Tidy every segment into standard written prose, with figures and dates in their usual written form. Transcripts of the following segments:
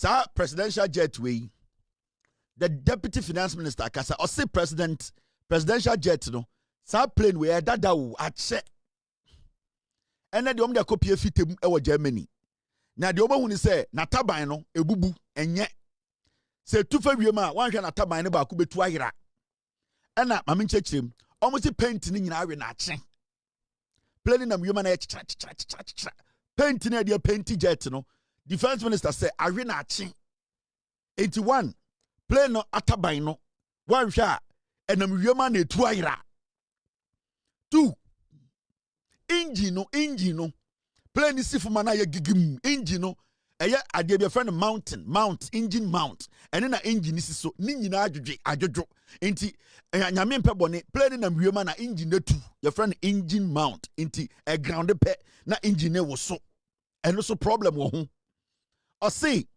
sa presidential jet way the deputy finance minister kasa or say presidential jet no sa plane we dada wo ache ene de omda kopie fitem e wo Germany na de omahu ni say na taban no ebubu enye se tufa wiem a wanhwe na taban ne ba ko betu ahira ena mame nchechirem omuti paint ni nyina awe na ache plane na wiem na chicha paint na de paint jet no defense minister say awe na ache 81 plane no ataban no wanhwe a enam wiem na etu ahira 2 engine no plane sifuma na ye gigim engine no eye ade be friend mount engine mount ene na engine siso ni nyina adwodwo enti nyame mpe bone plane na wiema na engine na tu your friend engine mount enti e ground pe na engine ne wo so eno so problem wo ho o see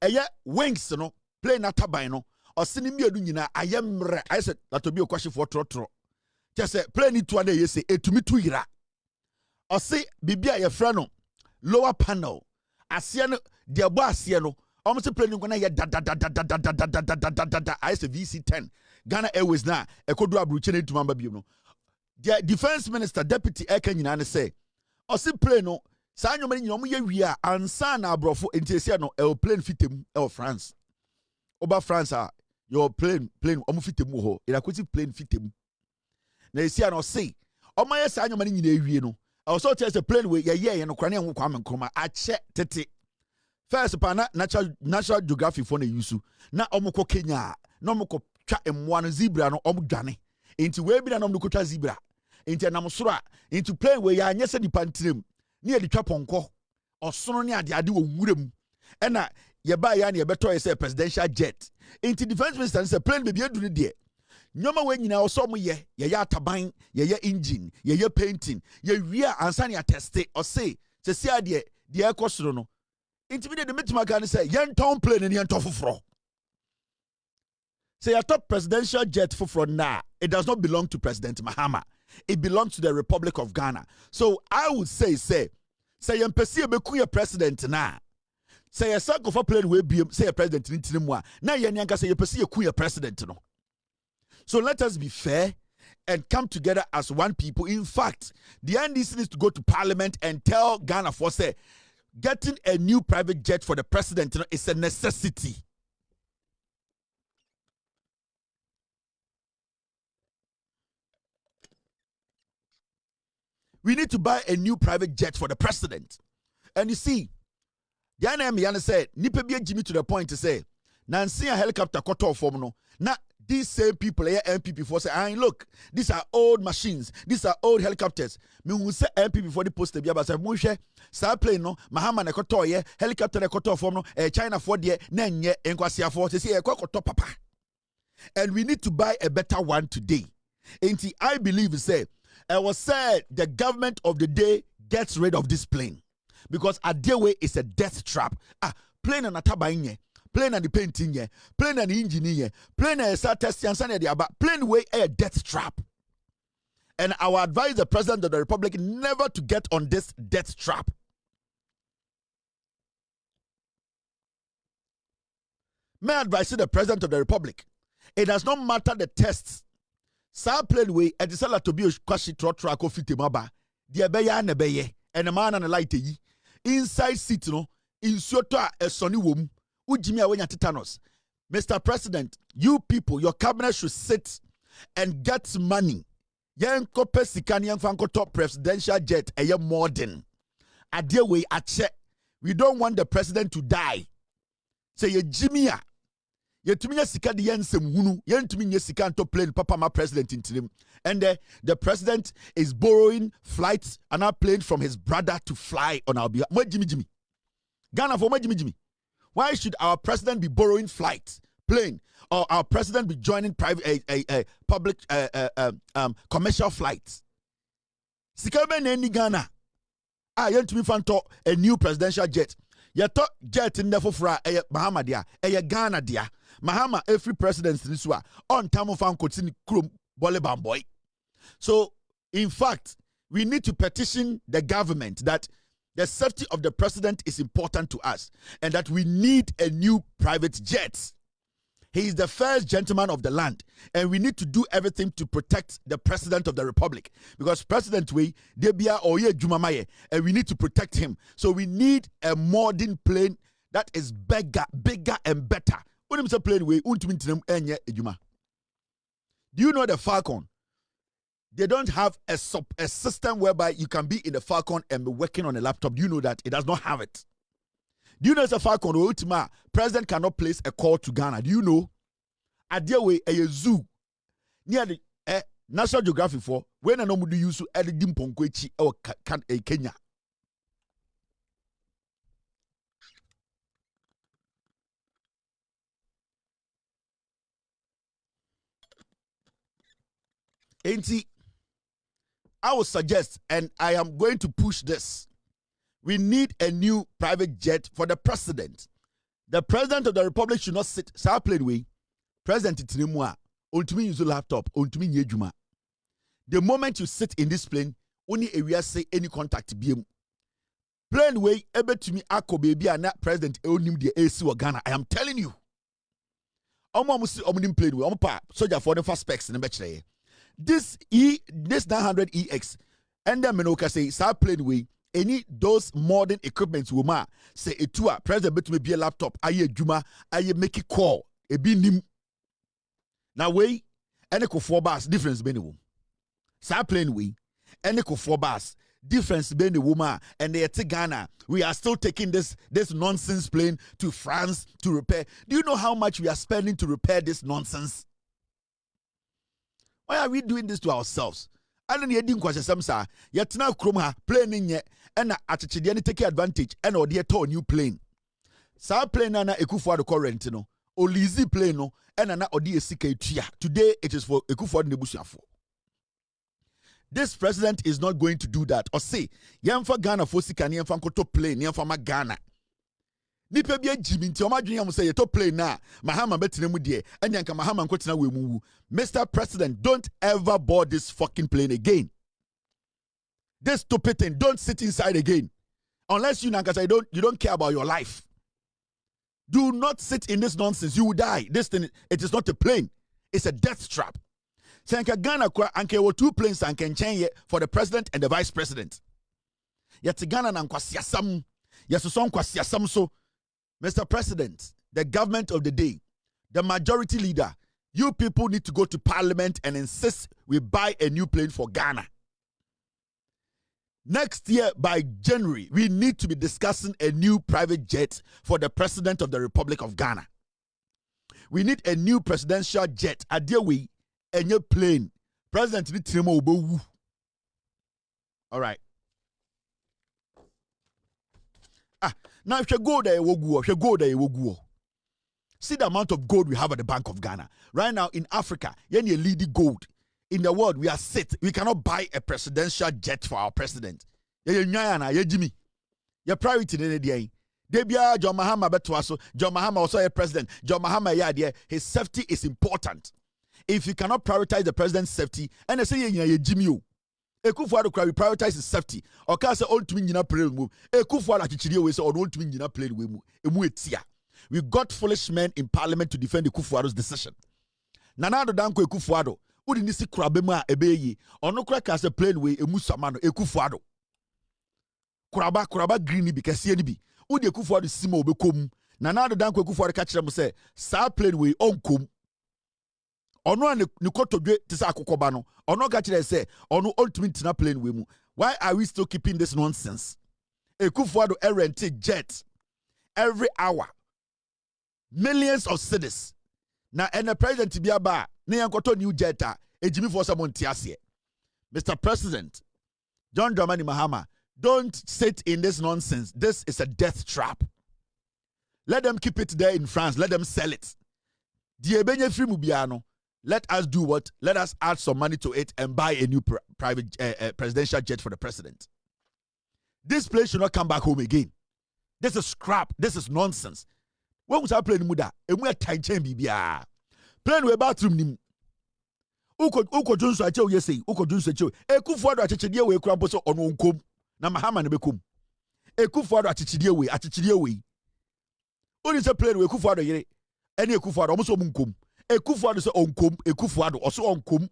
eye wings no plane na taban no o se ni miadu nyina ayemre I said that to be a question for trotro just say plane tu ade yese etumi tu yira o see bibia your friend no lower panel asia no de abo asia no almost plane ngona ye da I say VC10 Ghana Airways na ekodu abruche na etuma mbabiem no the defense minister deputy eka nyina ne say o see plane no sa anyoma nyina omo ye wi a ansa na abrofo entiesia no plane fitem France oba France your plane omo fitem ho irakwiti plane fitem na esia no say omo ye sa anyoma nyina ewie no also tell the plane we ye no kwane enwo kwame nkroma ache tete first pa national geography for na yusu na omko Kenya na omko twa emwa no zebra no omdwane enti we bi na omko twa zebra enti na msoro a enti plane we ya anye se dipantrem ne ye twa ponko osono ne ade wo nwuram ena ye ba ya ne ye beto ye say presidential jet enti defense minister say plane be edu ne de nyoma we nyina oso ye ataban ye engine ye painting ye wia ansa ne atteste o say se sia de ekosoro no intimide de metima kan say yen ton plane ne yen ton foforo say your top presidential jet foforo na it does not belong to President Mahama, it belongs to the Republic of Ghana. So I would say yen pesi beku your president na say a sack of a plane we be say a president ntinimwa na yen yanka say ye pesi yeku your president no. So let us be fair and come together as one people. In fact, the NDC needs to go to parliament and tell Ghana for say getting a new private jet for the president is a necessity. We need to buy a new private jet for the president. And you see, the NME said, Nipe be Jimmy to the point to say, Nancy a helicopter cut off from no. Now, these same people here, MPP for say, look, these are old machines, these are old helicopters. Me will say MPP for the post to be about say, start playing no, Mahama ne koto ye, helicopter ne koto from no, China for the nenye, enkwasia for say koto papa. And we need to buy a better one today. And I believe say, I was said the government of the day gets rid of this plane because Adewe is a death trap. Plane and atabainye. Plane and the painting ye, plane and the engineer, plane and start testing and send about plane way a death trap. And I will advise the President of the Republic never to get on this death trap. May I advise the President of the Republic? It does not matter the tests. Sa plane way at the seller to be a kwashi trot of fitimaba. The abeya nebeye and a man and a light ye. Inside seat no in Sota a sunny womb. Mr. President, you people, your cabinet should sit and get money. Yen kope sikani yen fanko top presidential jet a year modern. Adewe ache. We don't want the president to die. Say ye Jimmy ye tuminya sika di yen sem hunu yen tuminya sika to plane papa ma president in him. And the president is borrowing flights and our plane from his brother to fly on our behalf. Mo Jimmy. Ghana for mo Jimmy. Why should our president be borrowing flights, plane, or our president be joining private, public, commercial flights? Sikame ne ni Ghana. Yentumi fanto a new presidential jet. Yato jet in the fofra Mahama dia, Ghana dia. Mahama every president this wa on time fan kotini krum bole bamboy. So in fact, we need to petition the government that the safety of the president is important to us and that we need a new private jet. He is the first gentleman of the land, and we need to do everything to protect the president of the republic, because President we Debia Oye Jumamaye, and we need to protect him. So we need a modern plane that is bigger and better. When say plane way, do you know the Falcon? They don't have a system whereby you can be in the Falcon and be working on a laptop. Do you know that? It does not have it. Do you know the Falcon? Ultima, president cannot place a call to Ghana. Do you know? At their way, a zoo near the National Geographic for when an omudu use at the Dimponkwechi or Kenya. Ain't I would suggest, and I am going to push this, we need a new private jet for the president. The president of the republic should not sit. Plane way. President Tinemua, ultimately use a laptop, ultimately yejuma. The moment you sit in this plane, only area say any contact be plane way able to me ako baby and that president onim the AC or Ghana. I am telling you. Musi omunim plane way. Pa soldier for the first specs in the betray. This 900EX and then Menoka say plane way any those modern equipments woman say a tour president bet me be a laptop aye juma aye make it call a be nim now way any ko 4 bars difference be no plane way any ko 4 bars difference be the woman and they at Ghana we are still taking this nonsense plane to France to repair. Do you know how much we are spending to repair this nonsense? Why are we doing this to ourselves? I don't need to say something. Yet now, Kroma plane yet, and actually take advantage and or dear to new plane. Sa plane na Ekufuado current no, or Lizzie plane no, and an or DSK tria. Today it is for Ekufuado Nebusiafo. This president is not going to do that. Or say, Yamfa Ghana for Sikani and Fankoto plane, Yamfa Ghana. Nipa bia jimi nti omadwene am say yeto play na mahama betene mu de enyanka mahama nkotena we mu. Mr. President, don't ever board this fucking plane again. This stupid thing, don't sit inside again. Unless you nankasa you don't care about your life. Do not sit in this nonsense. You will die. This thing, it is not a plane. It's a death trap. Sanka Ghana kwa anke wo 2 planes and can change for the president and the vice president. Yet Ghana na nkwasiasam. Yeso nkwasiasam so Mr. President, the government of the day, the majority leader, you people need to go to parliament and insist we buy a new plane for Ghana. Next year, by January, we need to be discussing a new private jet for the president of the Republic of Ghana. We need a new presidential jet. Adewe, a new plane. President Nitrimo Obowu. All right. Now, if you go there, you go. See the amount of gold we have at the Bank of Ghana. Right now in Africa, you need leading gold. In the world, we are set. We cannot buy a presidential jet for our president. Your priority in the Debia John Mahama Betwaso, John Mahama also a president. John Mahama, his safety is important. If you cannot prioritize the president's safety, and I say, Jimmy. Ekufuado we prioritize his safety. Or can say all to me in plane move. Ekufuado actually we say all to me in plane we move. We got foolish men in parliament to defend Ekufuado's decision. Nanado danko Ekufuado. Udi nisi kurabema ebeyi. Ono kura kase plane we emusamano Ekufuado. Kuraba greeny because CNB. Udi Ekufuado simo obekom. Nanado danko Ekufuado catch them say sa plane we onkom. Ono ni kotodwe tisa akokoba no ono ga kire say ono ultimate na plane we mu. Why are we still keeping this nonsense? Ekufuado rent jet every hour, millions of cedis. Na and the president biaba na yankoto new jet ejimi for someone tiasie. Mr. President John Dramani Mahama, don't sit in this nonsense. This is a death trap. Let them keep it there in France. Let them sell it. Diebenye free mubiano. Let us do what? Let us add some money to it and buy a new private presidential jet for the president. This plane should not come back home again. This is crap. This is nonsense. When was I playing muda? And we are tight chain bibia. Plane we bathroom nim. Uko Johnson acho yesi. Uko Johnson acho. Ekufuado acheche die we krampo so ono nkom. Na Mahama ne bekum. Ekufuado achichidie we. Only say plane we Ekufuado yere. Any Ekufuado almost onkum. Ekufuado say onkum, Ekufuado also onkum.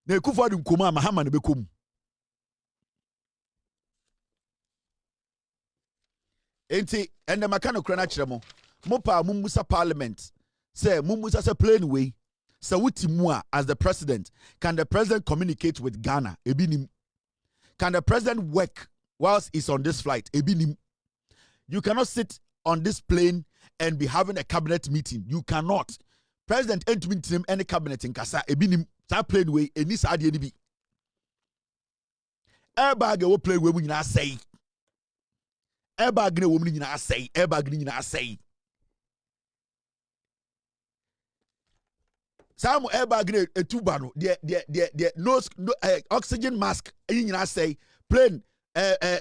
Na Ekufuado nkuma Mahama ne bekum. Enti ende makano krana chiremo. Mopa mumusa parliament. Say mumusa say plane way. Say wuti as the president. Can the president communicate with Ghana? Ebinim. Can the president work whilst he's on this flight? Ebinim. You cannot sit on this plane and be having a cabinet meeting. You cannot. President ain't meeting any cabinet in Kasa. Ebinim. That plane way. Eni sa adi bi. Airbag wo plane way we nyina say. Airbag ne wo mu nyina say. Airbag ne nyina say. Some airbag ne etuba no. The nose oxygen mask. Nyina say. Plane a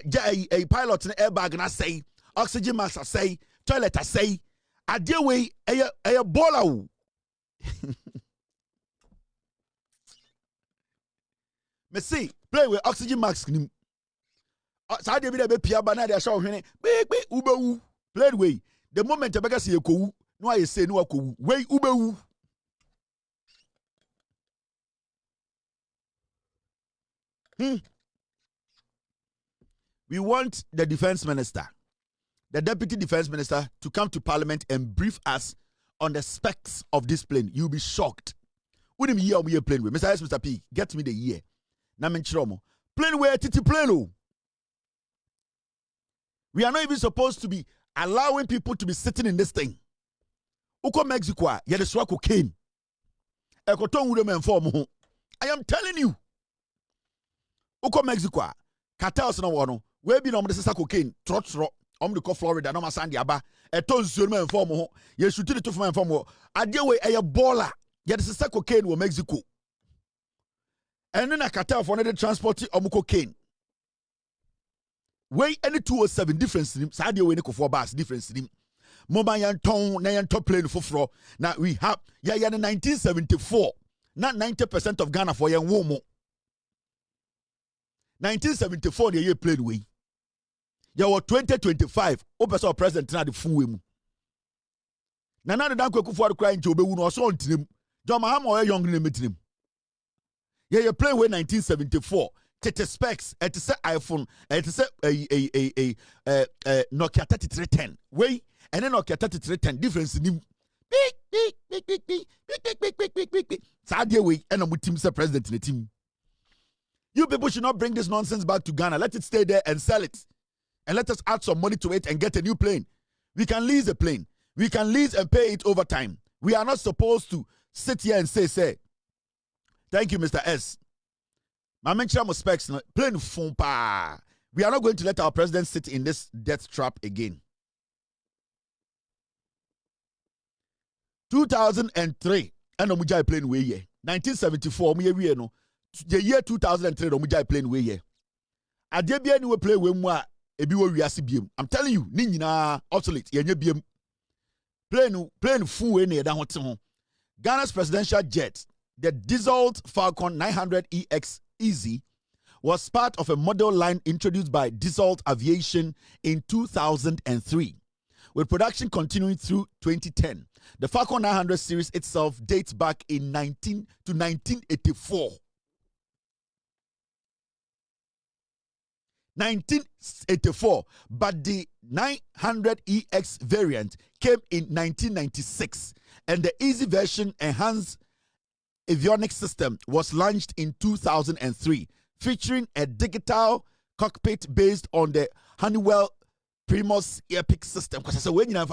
pilot ne airbag na say. Oxygen mask say. Toilet say. Ade way a bola wo. Me see play with oxygen mask nim. Sa de bi de be pia ba na de show hwene. Be ubewu. Play way. The moment abega se yekowu, no aye say no akowu. Way ubewu. We want the defense minister, the deputy defense minister, to come to parliament and brief us on the specs of this plane. You'll be shocked. Wouldn't me year plane with Mr. S. Mr. P. Get me the year. Namenchiromo. Plane where titi plane. We are not even supposed to be allowing people to be sitting in this thing. Uko Mexico, ya de swa cocaine. Ekoton wude me inform. I am telling you. Uko Mexico, cartels na wono. We bi no mo de sesa cocaine, trotro. Om de ko Florida no ma sandi aba. Eton suo me inform ho. Ye shuti to for inform ho. Ade we eye baller. Ya de sesa cocaine wo Mexico. And then a cartel for the transport of cocaine. Way any 207 difference in him. Sadia we neko for bus difference in him. Mobile yan ton na yan top plane for fro. Now we have ya 1974. Not 90% of Ghana for yan womo. 1974 the year plane way. Ya were 2025. Opeso president na the full way mu. Na na the dan kweku for the crying to obewu no so ontinim. John Mahama or young name him. Yeah, you play with 1974. Tete specs. It is a iPhone. It is a Nokia 3310. Wait, and then Nokia 3310. Difference in him. Big. Sadia way. And I'm with team president in the team. You people should not bring this nonsense back to Ghana. Let it stay there and sell it, and let us add some money to it and get a new plane. We can lease a plane. We can lease and pay it over time. We are not supposed to sit here and say. Thank you, Mr. S. My mention of specs, plain phone pa. We are not going to let our president sit in this death trap again. 2003, and Omujai plane way ye. 1974, we no. The year 2003, Omujai plane way ye. Adebia ni we play we mwa ebi wo wiase biem. I'm telling you, ni nyina obsolete. Yenye biem. Plane full we na da ho te ho. Ghana's presidential jet, the Dassault Falcon 900EX Easy, was part of a model line introduced by Dassault Aviation in 2003, with production continuing through 2010. The Falcon 900 series itself dates back in 1984. 1984, but the 900EX variant came in 1996, and the Easy version enhanced avionics system was launched in 2003, featuring a digital cockpit based on the Honeywell Primus Epic system. Because I said, when you have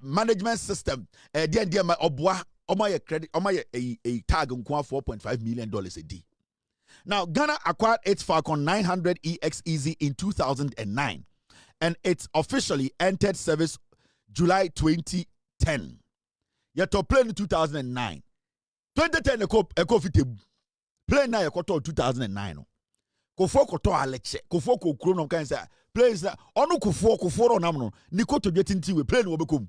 management system, credit, a tag on $4.5 million a day. Now, Ghana acquired its Falcon 900EX Easy in 2009, and it officially entered service July 2010. Yet to plane in 2009. 2010, a coffee plane now, a 2009. Kofo koto aleche, kofo ko krono kan say planes na onu kofo on amno, niko to getinti we plane wo bekom.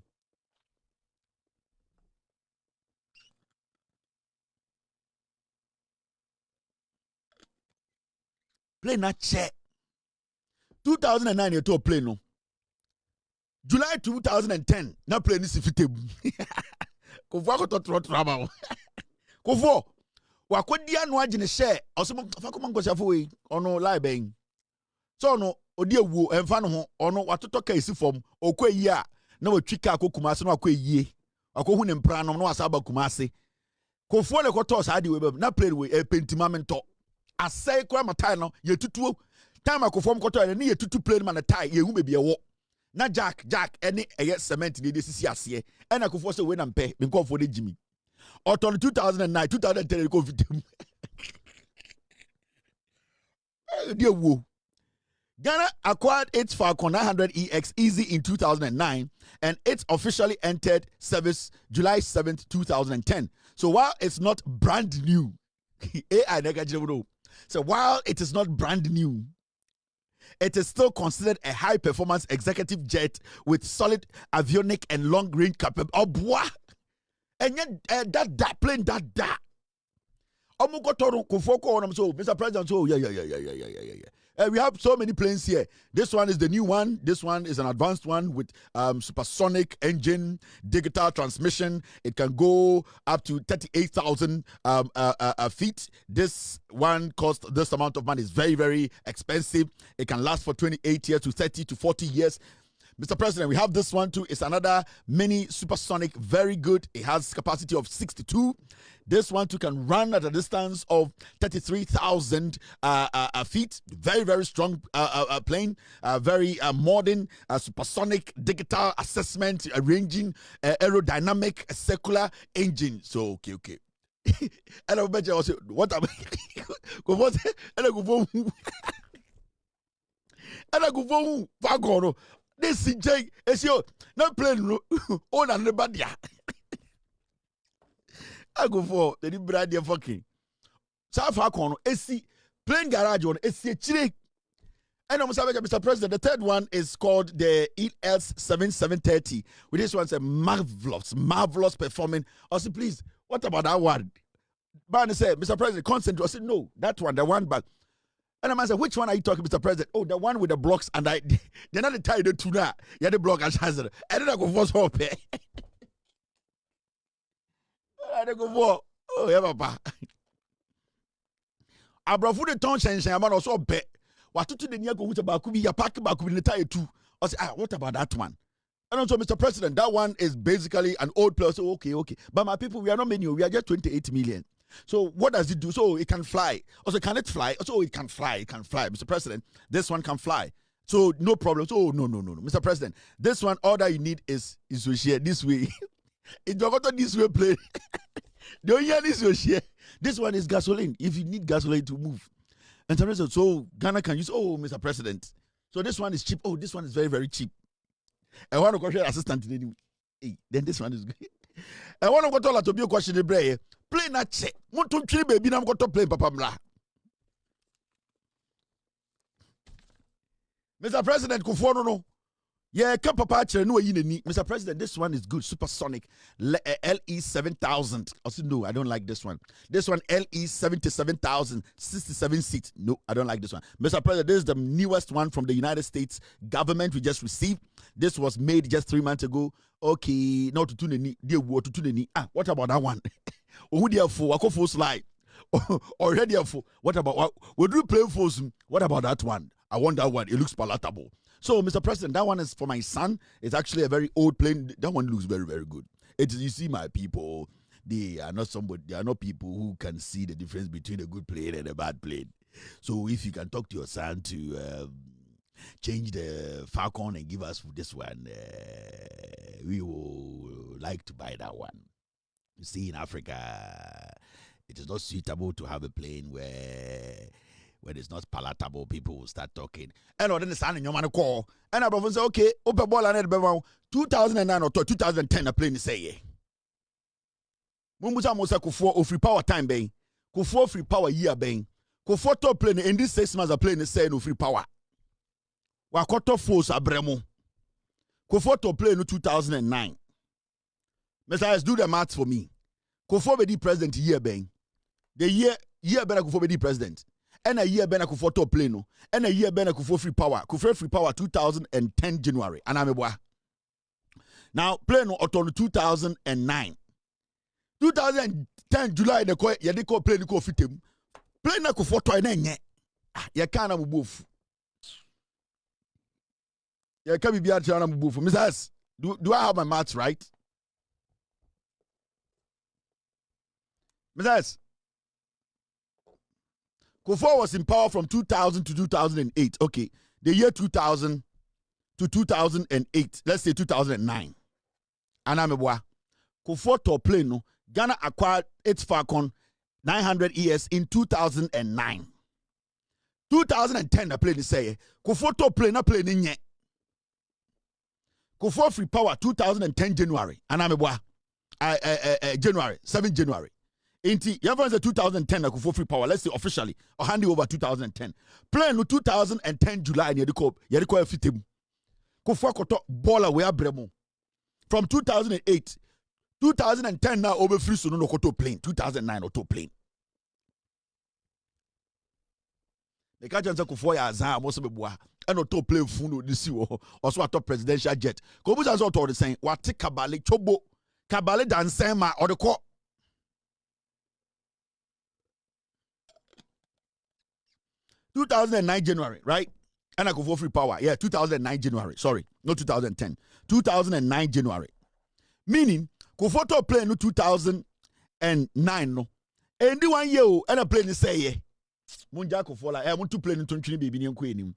Plane na che. 2009 you to plane no. July 2010 na plane is fitable. Kofo akoto traba. Kofo wakodi anu agine share osemo fakoma nkosiafo we ono lie ben. So no odi ewu emfa no ho ono watoto ka esi fom okwayi a na watwi ka akokuma ase no akwayi akohu ne mpra no na wasa ba kuma ase Kofo le koto sa ade we bam na plane we pentima mento asai kwa matai no ye tutuo time akofo mkoto ne ye tutu plane man tai ye hu bebi ewo na jack ene eye cement de sisi ase e na Kofo se we na mpe me nkofo de jimi oton 2009 2010 ko vitem de wo Ghana acquired its Falcon 900EX Easy in 2009 and it officially entered service July 7th, 2010. So while it's not brand new, so while it is not brand new, it is still considered a high-performance executive jet with solid avionic and long-range capability. Oh, boy! And yet, that plane, that. Mr. President, so yeah. We have so many planes here. This one is the new one. This one is an advanced one with supersonic engine, digital transmission. It can go up to 38,000 feet. This one costs this amount of money. It's very, very expensive. It can last for 28 years to 30 to 40 years. Mr. President, we have this one too. It's another mini supersonic, very good. It has capacity of 62. This one too can run at a distance of 33,000 feet. Very, very strong plane. Very modern supersonic digital assessment, ranging aerodynamic circular engine. So, okay. And I bet you also, what am I? This CJ is your no plane on anybody. I go for the brand fucking South Falcon AC plane garage on AC Chile. And I'm sorry, Mr. President. The third one is called the ELS 7730. With this one's a marvelous performing. Also, please, what about that one? Barney said, Mr. President, concentrate. I said, no, that one, the one back. And I said, which one are you talking, Mr. President? Oh, the one with the blocks, and they're not tied to that. Yeah, the block as hazard. And then I go for so pay. I go for yeah, papa. I brought food the tongue and I'm also bet. What to the near go with about could be a pack back with the tire too. I said, what about that one? And also, Mr. President, that one is basically an old place. So, okay. But my people, we are not many. We are just 28 million. So what does it do? So it can fly. Also, can it fly? Also, it can fly. It can fly. Mr. President, this one can fly. So no problem. So no. Mr. President, this one, all that you need is to share this way. It's not this way play. Don't hear this way share. This one is gasoline. If you need gasoline to move. And so Ghana can use, Mr. President. So this one is cheap. Oh, this one is very, very cheap. I want to question assistant. Hey, then this one is good. I want to go to be a question. Play na check. Want to three baby na go to play papa mla. Mr. President, Kofo no. Yeah, come papa chere no yin ni. Mr. President, this one is good. Supersonic LE 7000. Also no, I don't like this one. This one LE 77,000, 67 seats. No, I don't like this one. Mr. President, this is the newest one from the United States government we just received. This was made just 3 months ago. Okay, now to tune ni. What about that one? Who there for? I go for slide. Already for. What about we do play for some? What about that one? I want that one. It looks palatable. So, Mr. President, that one is for my son. It's actually a very old plane. That one looks very, very good. You see, my people, they are not people who can see the difference between a good plane and a bad plane. So, if you can talk to your son to change the Falcon and give us this one, we will like to buy that one. You see, in Africa, it is not suitable to have a plane where when it's not palatable, people will start talking. And then the son in your man call. And I say, okay, open ball and 2009 or 2010, a plane say, Mumusa Mosa Kufo free power time bang. Kufo free power year bang. Kufo top plane in this 6 months a plane say no free power. Wakoto force abremo. Kufo top plane no 2009. Messiah, do the maths for me. Kufo be the president year bang. The year better Kufo be the president. and a year bena kufo to plane no and a year bena kufo free power 2010 January anameboa. Now plane no oton 2009 2010 July de ko ye de ko plane ko fitem plane na kufo to na nye ye kan na mubofu ye ka bibia tira na mubofu Mrs. Do I have my maths right? Mrs. Kufuor was in power from 2000 to 2008. Okay, the year 2000 to 2008. Let's say 2009. Anameboa. Kufuor to plane no. Ghana acquired its Falcon 900 ES in 2009. 2010 the plane say Kufuor to plane na plane nye. Kufuor free power 2010 January. Anameboa. January 7 January. Inti, you have 2010 na Kufuor free power. Let's say officially, or hand over 2010. Plane no 2010 July ni yediko fitem. Kufuor koto baller we abremo. From 2008, 2010 na over free so no koto plane. 2009 auto plane. The kajan sa Kufuor ya azan mo se beboa. And auto plane funo disi wo. Also a top presidential jet. Ko buza so to the saying, wati kabale chobo. Kabale dansen ma or the ko 2009 January, right? And I go for free power. Yeah, 2009 January. Sorry, not 2010. 2009 January. Meaning, go photo plane no 2009 no. And the 1 year and a plane say yeah. Munja ko fola. Eh, mun to plane no 20 baby ni enko enim.